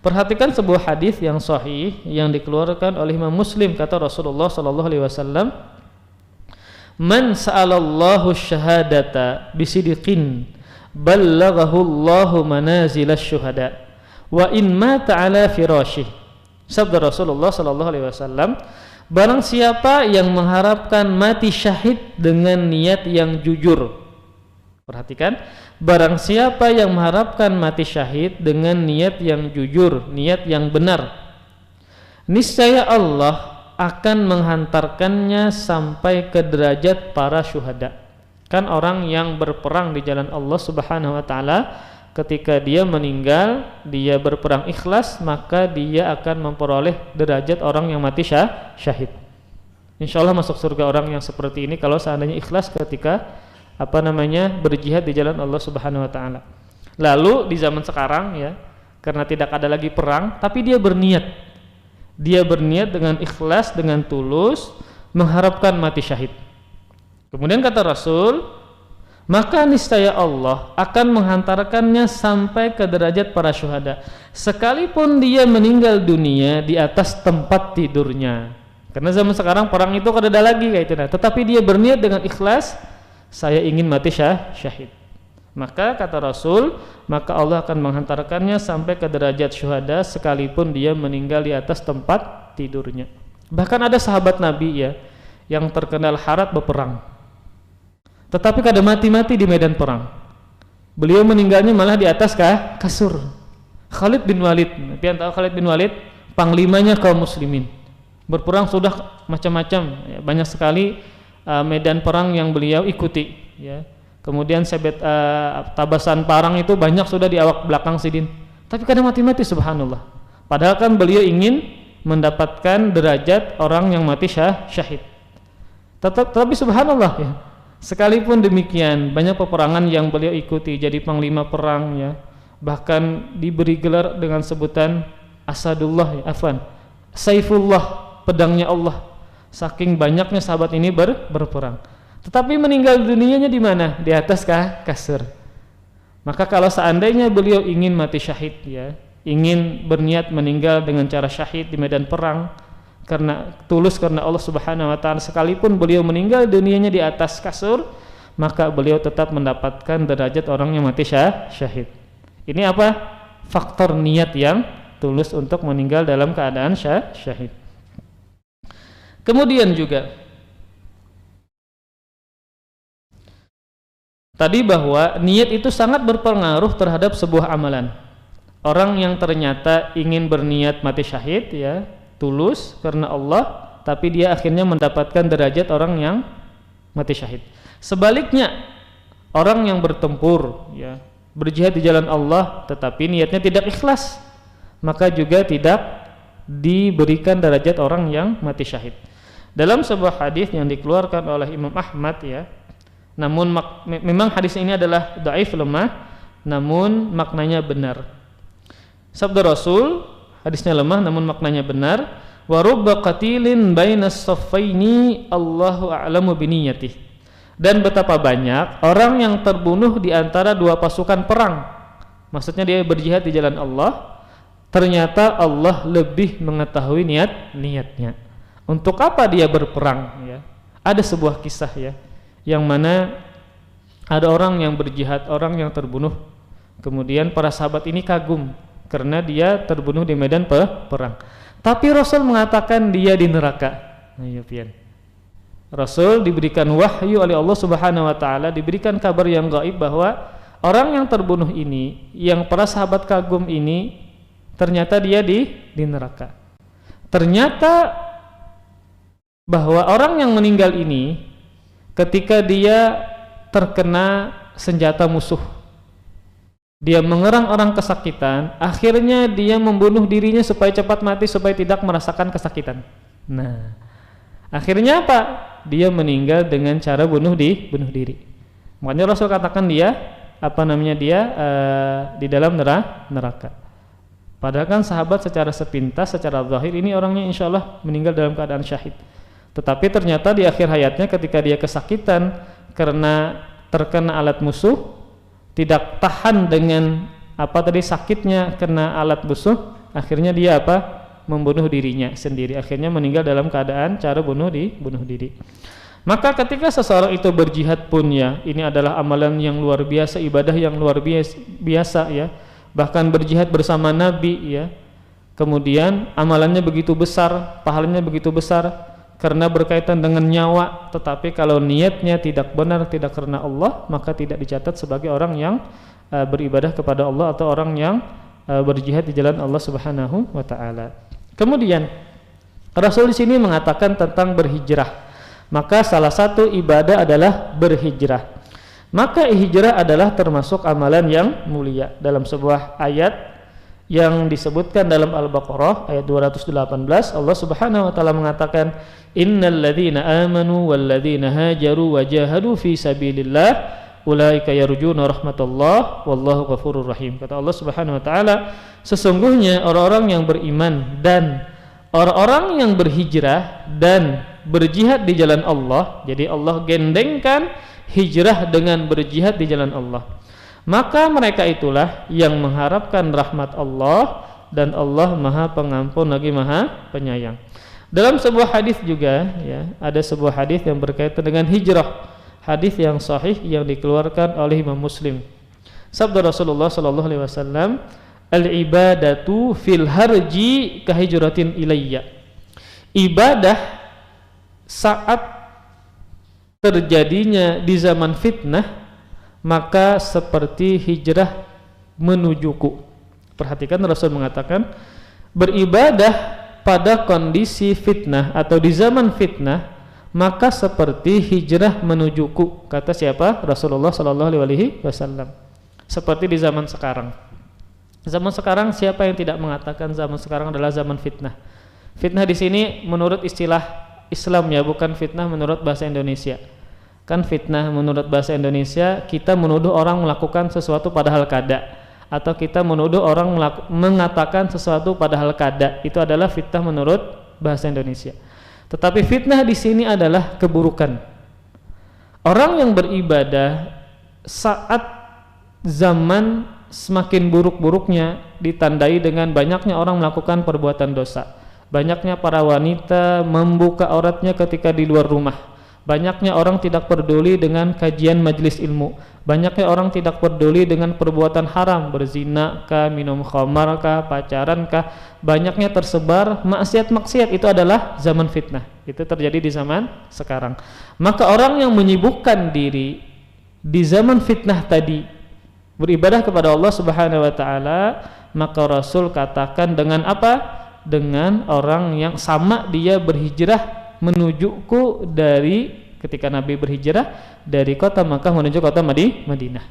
Perhatikan sebuah hadis yang sahih yang dikeluarkan oleh Imam Muslim, kata Rasulullah SAW, man sa'alallahu syahadata bisidqin ballaghahu Allahu manazilash syuhada wa in mata ala firasyih. Sabda Rasulullah SAW, barang siapa yang mengharapkan mati syahid dengan niat yang jujur, perhatikan, barang siapa yang mengharapkan mati syahid dengan niat yang jujur, niat yang benar, niscaya Allah akan menghantarkannya sampai ke derajat para syuhada. Kan orang yang berperang di jalan Allah Subhanahu wa taala, ketika dia meninggal, dia berperang ikhlas, maka dia akan memperoleh derajat orang yang mati syahid. Insya Allah masuk surga orang yang seperti ini kalau seandainya ikhlas ketika berjihad di jalan Allah Subhanahu wa taala. Lalu di zaman sekarang ya, karena tidak ada lagi perang, tapi dia berniat. Dia berniat dengan ikhlas, dengan tulus mengharapkan mati syahid. Kemudian kata Rasul, maka niscaya Allah akan menghantarkannya sampai ke derajat para syuhada, sekalipun dia meninggal dunia di atas tempat tidurnya. Karena zaman sekarang perang itu kada ada lagi kayak itu. Tetapi dia berniat dengan ikhlas, saya ingin mati syahid. Maka kata Rasul, maka Allah akan menghantarkannya sampai ke derajat syuhada sekalipun dia meninggal di atas tempat tidurnya. Bahkan ada sahabat Nabi ya yang terkenal harat berperang, tetapi kada mati-mati di medan perang. Beliau meninggalnya malah di atas kasur. Khalid bin Walid, pian tahu Khalid bin Walid, panglimanya kaum muslimin. Berperang sudah macam-macam ya, banyak sekali medan perang yang beliau ikuti ya. Kemudian tabasan parang itu banyak sudah di awak belakang sidin. Tapi kadang mati-mati subhanallah. Padahal kan beliau ingin mendapatkan derajat orang yang mati syahid. Tetapi subhanallah ya. Sekalipun demikian banyak peperangan yang beliau ikuti jadi panglima perang ya. Bahkan diberi gelar dengan sebutan Asadullah ya, Saifullah, pedangnya Allah. Saking banyaknya sahabat ini berperang. Tetapi meninggal dunianya di mana? Di atas kasur. Maka kalau seandainya beliau ingin mati syahid ya, ingin berniat meninggal dengan cara syahid di medan perang karena tulus karena Allah Subhanahu wa taala, sekalipun beliau meninggal dunianya di atas kasur, maka beliau tetap mendapatkan derajat orang yang mati syahid. Ini apa? Faktor niat yang tulus untuk meninggal dalam keadaan syahid. Kemudian juga tadi bahwa niat itu sangat berpengaruh terhadap sebuah amalan. Orang yang ternyata ingin berniat mati syahid ya, tulus karena Allah, tapi dia akhirnya mendapatkan derajat orang yang mati syahid. Sebaliknya, orang yang bertempur ya, berjihad di jalan Allah tetapi niatnya tidak ikhlas, maka juga tidak diberikan derajat orang yang mati syahid. Dalam sebuah hadis yang dikeluarkan oleh Imam Ahmad ya, namun memang hadis ini adalah dhaif, lemah, namun maknanya benar. Sabda Rasul, hadisnya lemah namun maknanya benar. Wa rubba qatilin bainas saffaini Allahu a'lamu biniyatih. Dan betapa banyak orang yang terbunuh di antara dua pasukan perang. Maksudnya dia berjihad di jalan Allah, ternyata Allah lebih mengetahui niatnya. Untuk apa dia berperang ya? Ada sebuah kisah ya, yang mana ada orang yang berjihad, orang yang terbunuh. Kemudian para sahabat ini kagum karena dia terbunuh di medan perang. Tapi Rasul mengatakan dia di neraka. Nah, ya pian. Rasul diberikan wahyu oleh Allah Subhanahu wa taala, diberikan kabar yang gaib bahwa orang yang terbunuh ini, yang para sahabat kagum ini, ternyata dia di neraka. Ternyata bahwa orang yang meninggal ini ketika dia terkena senjata musuh, dia mengerang orang kesakitan, akhirnya dia membunuh dirinya supaya cepat mati, supaya tidak merasakan kesakitan. Nah, akhirnya apa? Dia meninggal dengan cara bunuh diri. Makanya Rasul katakan dia di dalam neraka. Padahal kan sahabat secara sepintas, secara zahir ini orangnya insya Allah meninggal dalam keadaan syahid. Tetapi ternyata di akhir hayatnya ketika dia kesakitan karena terkena alat musuh, tidak tahan dengan sakitnya kena alat musuh, akhirnya dia membunuh dirinya sendiri, akhirnya meninggal dalam keadaan cara bunuh diri. Maka ketika seseorang itu berjihad pun ya, ini adalah amalan yang luar biasa, ibadah yang luar biasa ya, bahkan berjihad bersama Nabi ya, kemudian amalannya begitu besar, pahalanya begitu besar karena berkaitan dengan nyawa. Tetapi kalau niatnya tidak benar, tidak karena Allah, maka tidak dicatat sebagai orang yang beribadah kepada Allah atau orang yang berjihad di jalan Allah Subhanahu wa taala. Kemudian Rasul di sini mengatakan tentang berhijrah. Maka salah satu ibadah adalah berhijrah. Maka hijrah adalah termasuk amalan yang mulia. Dalam sebuah ayat yang disebutkan dalam Al-Baqarah ayat 218. Allah Subhanahu wa taala mengatakan, innal ladzina amanu wal ladzina hajaru wa jahadu fi sabilillah ulaika yarjuna rahmatullah wallahu ghafurur rahim. Kata Allah Subhanahu wa taala, sesungguhnya orang-orang yang beriman dan orang-orang yang berhijrah dan berjihad di jalan Allah. Jadi Allah gendengkan hijrah dengan berjihad di jalan Allah. Maka mereka itulah yang mengharapkan rahmat Allah, dan Allah Maha Pengampun lagi Maha Penyayang. Dalam sebuah hadis juga ya, ada sebuah hadis yang berkaitan dengan hijrah. Hadis yang sahih yang dikeluarkan oleh Imam Muslim. Sabda Rasulullah sallallahu alaihi wasallam, al-ibadatu fil harji kahijratin ilayya. Ibadah saat terjadinya di zaman fitnah maka seperti hijrah menujuku. Perhatikan, Rasul mengatakan beribadah pada kondisi fitnah atau di zaman fitnah maka seperti hijrah menujuku. Kata siapa? Rasulullah sallallahu alaihi wasallam. Seperti di zaman sekarang. Zaman sekarang siapa yang tidak mengatakan zaman sekarang adalah zaman fitnah? Fitnah di sini menurut istilah Islam ya, bukan fitnah menurut bahasa Indonesia. Kan fitnah menurut bahasa Indonesia kita menuduh orang melakukan sesuatu padahal kada, atau kita menuduh orang mengatakan sesuatu padahal kada. Itu adalah fitnah menurut bahasa Indonesia. Tetapi fitnah di sini adalah keburukan. Orang yang beribadah saat zaman semakin buruk-buruknya ditandai dengan banyaknya orang melakukan perbuatan dosa. Banyaknya para wanita membuka auratnya ketika di luar rumah. Banyaknya orang tidak peduli dengan kajian majelis ilmu. Banyaknya orang tidak peduli dengan perbuatan haram, berzina kah, minum khamar kah, pacaran kah. Banyaknya tersebar maksiat-maksiat. Itu adalah zaman fitnah. Itu terjadi di zaman sekarang. Maka orang yang menyibukkan diri di zaman fitnah tadi beribadah kepada Allah Subhanahu wa taala, maka Rasul katakan dengan apa? Dengan orang yang sama dia berhijrah menujuku dari ketika Nabi berhijrah dari kota Makkah menuju kota Madinah.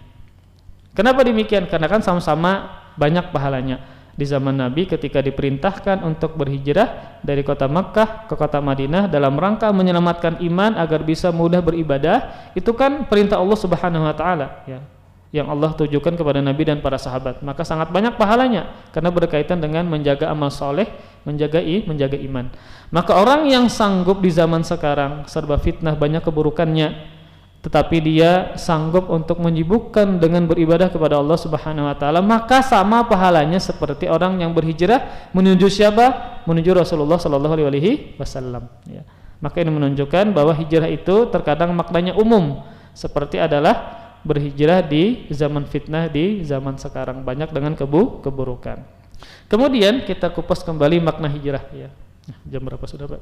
Kenapa demikian? Karena kan sama-sama banyak pahalanya. Di zaman Nabi ketika diperintahkan untuk berhijrah dari kota Makkah ke kota Madinah dalam rangka menyelamatkan iman agar bisa mudah beribadah, itu kan perintah Allah Subhanahu wa taala ya, yang Allah tujukan kepada Nabi dan para sahabat. Maka sangat banyak pahalanya karena berkaitan dengan menjaga amal soleh, menjaga iman. Maka orang yang sanggup di zaman sekarang serba fitnah, banyak keburukannya, tetapi dia sanggup untuk menyibukkan dengan beribadah kepada Allah Subhanahu wa taala, maka sama pahalanya seperti orang yang berhijrah menuju siapa? Menuju Rasulullah sallallahu alaihi wasallam ya. Maka ini menunjukkan bahwa hijrah itu terkadang maknanya umum, seperti adalah berhijrah di zaman fitnah di zaman sekarang, banyak dengan keburukan. Kemudian kita kupas kembali makna hijrah ya. Jam berapa sudah, Pak?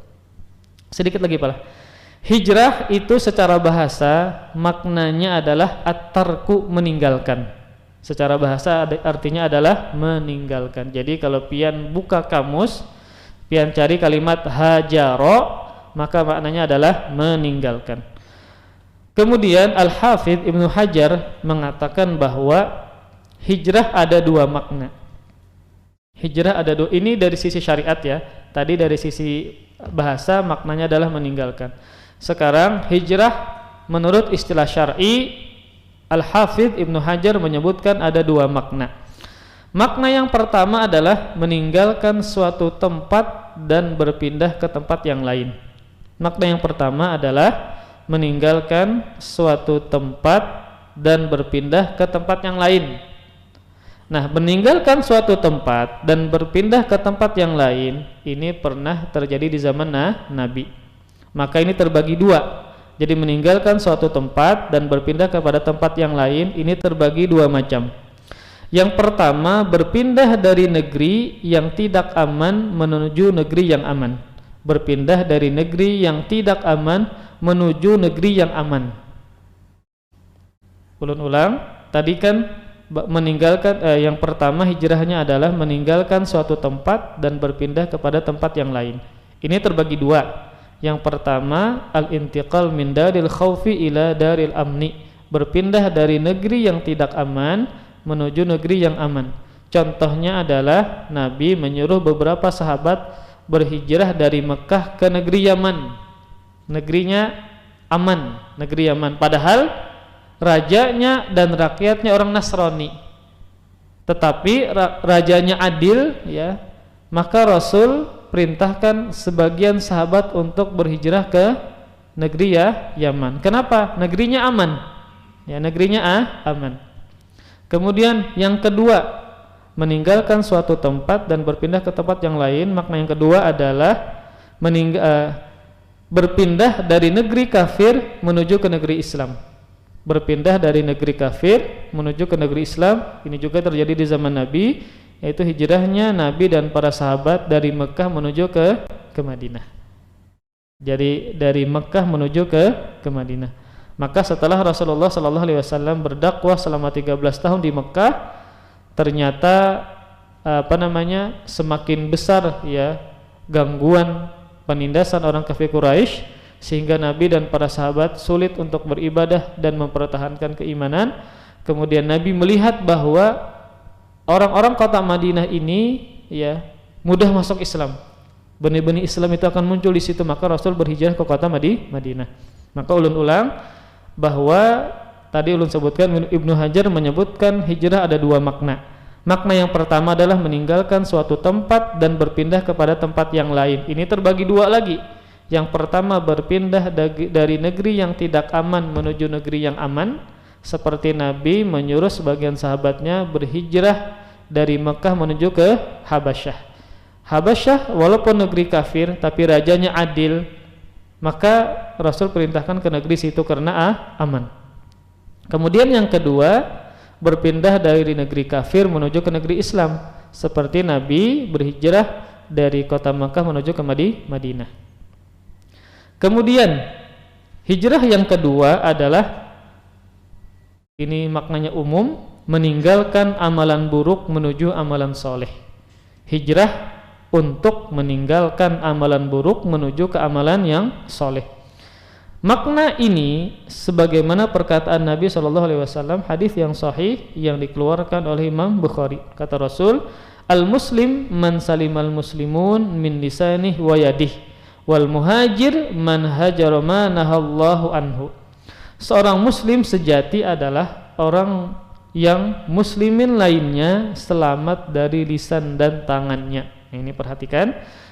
Sedikit lagi, Pak. Hijrah itu secara bahasa maknanya adalah at-tarku, meninggalkan. Secara bahasa artinya adalah meninggalkan. Jadi kalau pian buka kamus, pian cari kalimat hajaro, maka maknanya adalah meninggalkan. Kemudian Al-Hafidh Ibnu Hajar mengatakan bahwa hijrah ada dua makna. Hijrah ada dua, ini dari sisi syariat ya. Tadi dari sisi bahasa maknanya adalah meninggalkan. Sekarang hijrah menurut istilah syar'i, Al-Hafidh Ibnu Hajar menyebutkan ada dua makna. Makna yang pertama adalah meninggalkan suatu tempat dan berpindah ke tempat yang lain. Makna yang pertama adalah meninggalkan suatu tempat dan berpindah ke tempat yang lain. Nah, meninggalkan suatu tempat dan berpindah ke tempat yang lain ini pernah terjadi di zaman Nabi. Maka ini terbagi dua. Jadi meninggalkan suatu tempat dan berpindah kepada tempat yang lain ini terbagi dua macam. Yang pertama, berpindah dari negeri yang tidak aman menuju negeri yang aman. Berpindah dari negeri yang tidak aman menuju negeri yang aman. Ulang, tadi kan meninggalkan yang pertama hijrahnya adalah meninggalkan suatu tempat dan berpindah kepada tempat yang lain. Ini terbagi dua. Yang pertama, al-intiqal min daril khaufi ila daril amni, berpindah dari negeri yang tidak aman menuju negeri yang aman. Contohnya adalah Nabi menyuruh beberapa sahabat berhijrah dari Mekah ke negeri Yaman. Negerinya aman, negeri Yaman. Padahal rajanya dan rakyatnya orang Nasrani. Tetapi rajanya adil, ya. Maka Rasul perintahkan sebagian sahabat untuk berhijrah ke negeri Yaman. Kenapa? Negerinya aman. Ya, negerinya aman. Kemudian yang kedua, meninggalkan suatu tempat dan berpindah ke tempat yang lain. Makna yang kedua adalah berpindah dari negeri kafir menuju ke negeri Islam. Berpindah dari negeri kafir menuju ke negeri Islam. Ini juga terjadi di zaman Nabi, yaitu hijrahnya Nabi dan para sahabat dari Mekah menuju ke Madinah. Jadi dari Mekah menuju ke Madinah. Maka setelah Rasulullah SAW berdakwah selama 13 tahun di Mekah, ternyata semakin besar ya gangguan penindasan orang kafir Quraisy, sehingga Nabi dan para sahabat sulit untuk beribadah dan mempertahankan keimanan. Kemudian Nabi melihat bahwa orang-orang kota Madinah ini ya mudah masuk Islam. Benih-benih Islam itu akan muncul di situ, maka Rasul berhijrah ke kota Madinah. Maka ulun ulang bahwa tadi ulun sebutkan, Ibnu Hajar menyebutkan hijrah ada dua makna. Makna yang pertama adalah meninggalkan suatu tempat dan berpindah kepada tempat yang lain. Ini terbagi dua lagi. Yang pertama berpindah dari negeri yang tidak aman menuju negeri yang aman, seperti Nabi menyuruh sebagian sahabatnya berhijrah dari Mekah menuju ke Habasyah. Habasyah walaupun negeri kafir tapi rajanya adil, maka Rasul perintahkan ke negeri situ karena aman. Kemudian yang kedua, berpindah dari negeri kafir menuju ke negeri Islam, seperti Nabi berhijrah dari kota Makkah menuju ke Madinah. Kemudian hijrah yang kedua adalah, ini maknanya umum, meninggalkan amalan buruk menuju amalan soleh. Hijrah untuk meninggalkan amalan buruk menuju ke amalan yang soleh. Makna ini sebagaimana perkataan Nabi SAW, hadis yang sahih yang dikeluarkan oleh Imam Bukhari. Kata Rasul, al-muslim man salimal muslimun min lisanih wa yadih, wal muhajir man hajara ma nahallahu anhu. Seorang muslim sejati adalah orang yang muslimin lainnya selamat dari lisan dan tangannya. Ini perhatikan.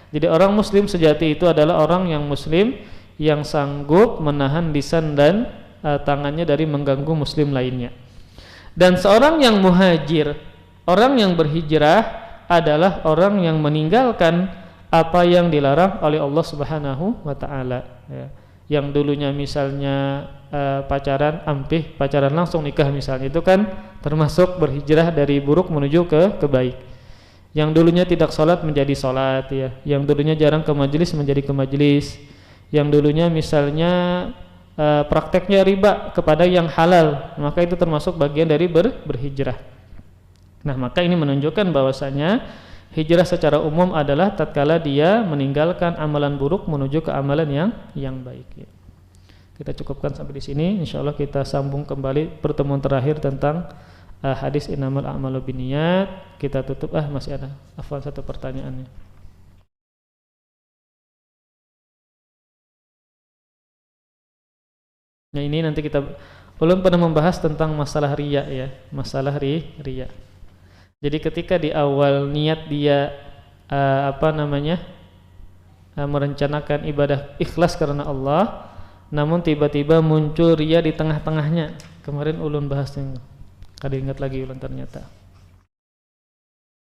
Jadi orang muslim sejati itu adalah orang yang muslim yang sanggup menahan lisan dan tangannya dari mengganggu muslim lainnya. Dan seorang yang muhajir, orang yang berhijrah, adalah orang yang meninggalkan apa yang dilarang oleh Allah Subhanahu wa taala, ya. Yang dulunya misalnya pacaran ampih, pacaran langsung nikah misalnya, itu kan termasuk berhijrah dari buruk menuju ke baik. Yang dulunya tidak sholat menjadi sholat, ya. Yang dulunya jarang ke majelis menjadi ke majelis. Yang dulunya misalnya prakteknya riba kepada yang halal, maka itu termasuk bagian dari berhijrah. Nah, maka ini menunjukkan bahwasanya hijrah secara umum adalah tatkala dia meninggalkan amalan buruk menuju ke amalan yang baik, ya. Kita cukupkan sampai di sini. Insyaallah kita sambung kembali pertemuan terakhir tentang hadis innamal a'malu binniyat. Kita tutup, masih ada afwan satu pertanyaannya. Nah, ini nanti kita belum pernah membahas tentang masalah riya, ya, masalah riya. Jadi ketika di awal niat dia merencanakan ibadah ikhlas karena Allah, namun tiba-tiba muncul riya di tengah-tengahnya. Kemarin ulun bahas yang kada ingat lagi ulun ternyata.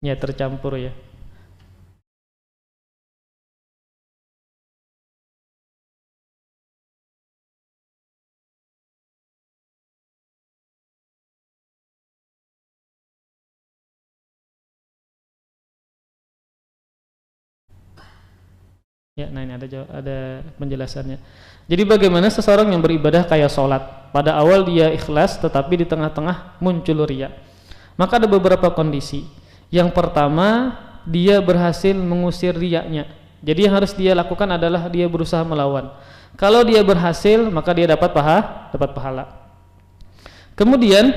Ya, tercampur, ya. Ya, nah ini ada penjelasannya. Jadi bagaimana seseorang yang beribadah kayak sholat, pada awal dia ikhlas tetapi di tengah-tengah muncul riya. Maka ada beberapa kondisi. Yang pertama, dia berhasil mengusir riyanya. Jadi yang harus dia lakukan adalah dia berusaha melawan. Kalau dia berhasil, maka dia dapat pahala. Kemudian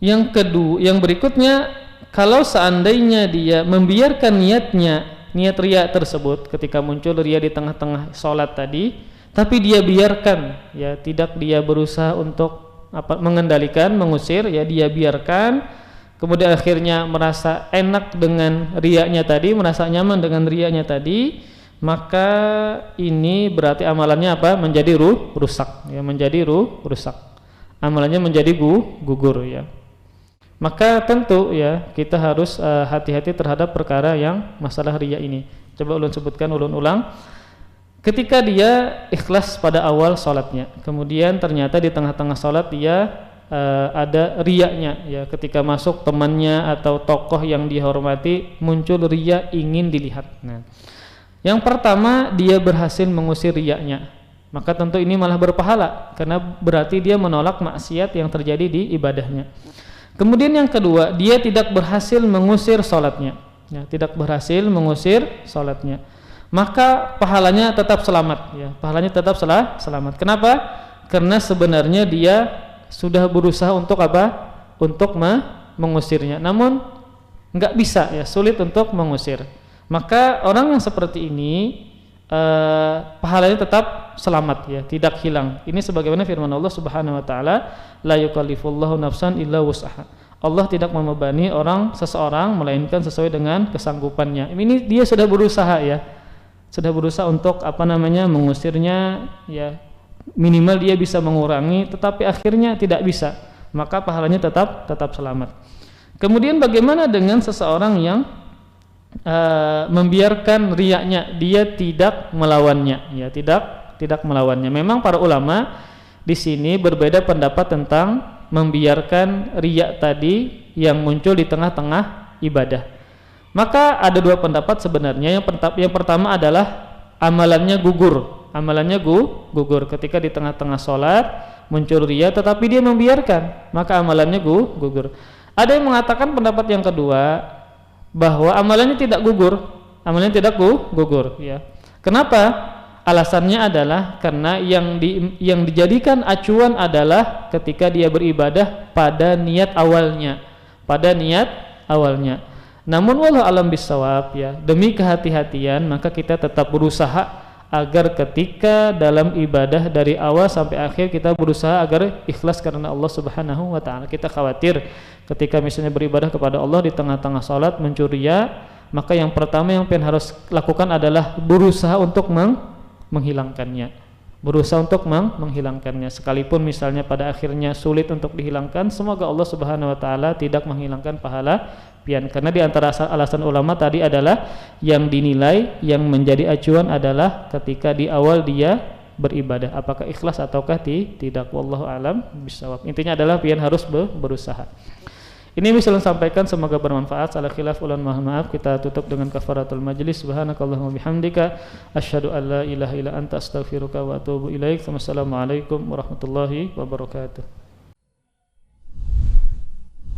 Yang kedua, yang berikutnya, kalau seandainya dia membiarkan niat riya tersebut ketika muncul riya di tengah-tengah sholat tadi, tapi dia biarkan, ya, tidak dia berusaha untuk mengendalikan, mengusir, ya, dia biarkan, kemudian akhirnya merasa enak dengan riyanya tadi, merasa nyaman dengan riyanya tadi, maka ini berarti amalannya apa? Menjadi rusak, ya, menjadi rusak. Amalannya menjadi gugur, ya. Maka tentu, ya, kita harus hati-hati terhadap perkara yang masalah riya ini. Coba ulun sebutkan, ulun ulang. Ketika dia ikhlas pada awal sholatnya, kemudian ternyata di tengah-tengah sholat dia ada riyanya, ya, ketika masuk temannya atau tokoh yang dihormati muncul riya ingin dilihat. Nah, yang pertama dia berhasil mengusir riyanya, maka tentu ini malah berpahala karena berarti dia menolak maksiat yang terjadi di ibadahnya. Kemudian yang kedua, dia tidak berhasil mengusir sholatnya, ya, tidak berhasil mengusir sholatnya, maka pahalanya tetap selamat, ya, pahalanya tetap selamat. Kenapa? Karena sebenarnya dia sudah berusaha untuk apa? Untuk mengusirnya, namun nggak bisa, ya, sulit untuk mengusir. Maka orang yang seperti ini pahalanya tetap selamat, ya, tidak hilang. Ini sebagaimana firman Allah Subhanahu wa taala, la yukallifullahu nafsan illa wus'aha. Allah tidak membebani seseorang melainkan sesuai dengan kesanggupannya. Ini dia sudah berusaha, ya. Sudah berusaha untuk mengusirnya, ya. Minimal dia bisa mengurangi, tetapi akhirnya tidak bisa. Maka pahalanya tetap selamat. Kemudian bagaimana dengan seseorang yang membiarkan riyanya, dia tidak melawannya, ya, tidak melawannya. Memang para ulama di sini berbeda pendapat tentang membiarkan riya tadi yang muncul di tengah-tengah ibadah. Maka ada dua pendapat sebenarnya. Yang pertama adalah amalannya gugur, gugur ketika di tengah-tengah sholat muncul riya, tetapi dia membiarkan, maka amalannya gugur. Ada yang mengatakan pendapat yang kedua, bahwa amalannya tidak gugur, ya. Kenapa? Alasannya adalah karena yang dijadikan acuan adalah ketika dia beribadah pada niat awalnya, Namun wallahu alam bisawab, ya, demi kehati-hatian maka kita tetap berusaha agar ketika dalam ibadah dari awal sampai akhir kita berusaha agar ikhlas karena Allah Subhanahu wa taala. Kita khawatir ketika misalnya beribadah kepada Allah di tengah-tengah salat muncul riya, maka yang pertama yang harus lakukan adalah berusaha untuk menghilangkannya. Sekalipun misalnya pada akhirnya sulit untuk dihilangkan, semoga Allah Subhanahu wa taala tidak menghilangkan pahala pian. Karena di antara alasan ulama tadi adalah yang dinilai, yang menjadi acuan adalah ketika di awal dia beribadah apakah ikhlas ataukah tidak. Wallahu alam bisawab. Intinya adalah pian harus berusaha. Ini bisa sampaikan, semoga bermanfaat. Salah khilaf ulan mohon maaf. Kita tutup dengan kafaratul majlis. Subhanakallahumma bihamdika asyhadu an la ilaha illa anta astaghfiruka wa atubu ilaik. Wassalamualaikum warahmatullahi wabarakatuh.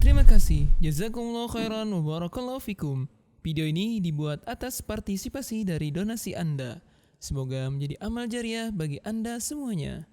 Terima kasih. Jazakumullah khairan wa barakallahu fikum. Video ini dibuat atas partisipasi dari donasi Anda. Semoga menjadi amal jariah bagi Anda semuanya.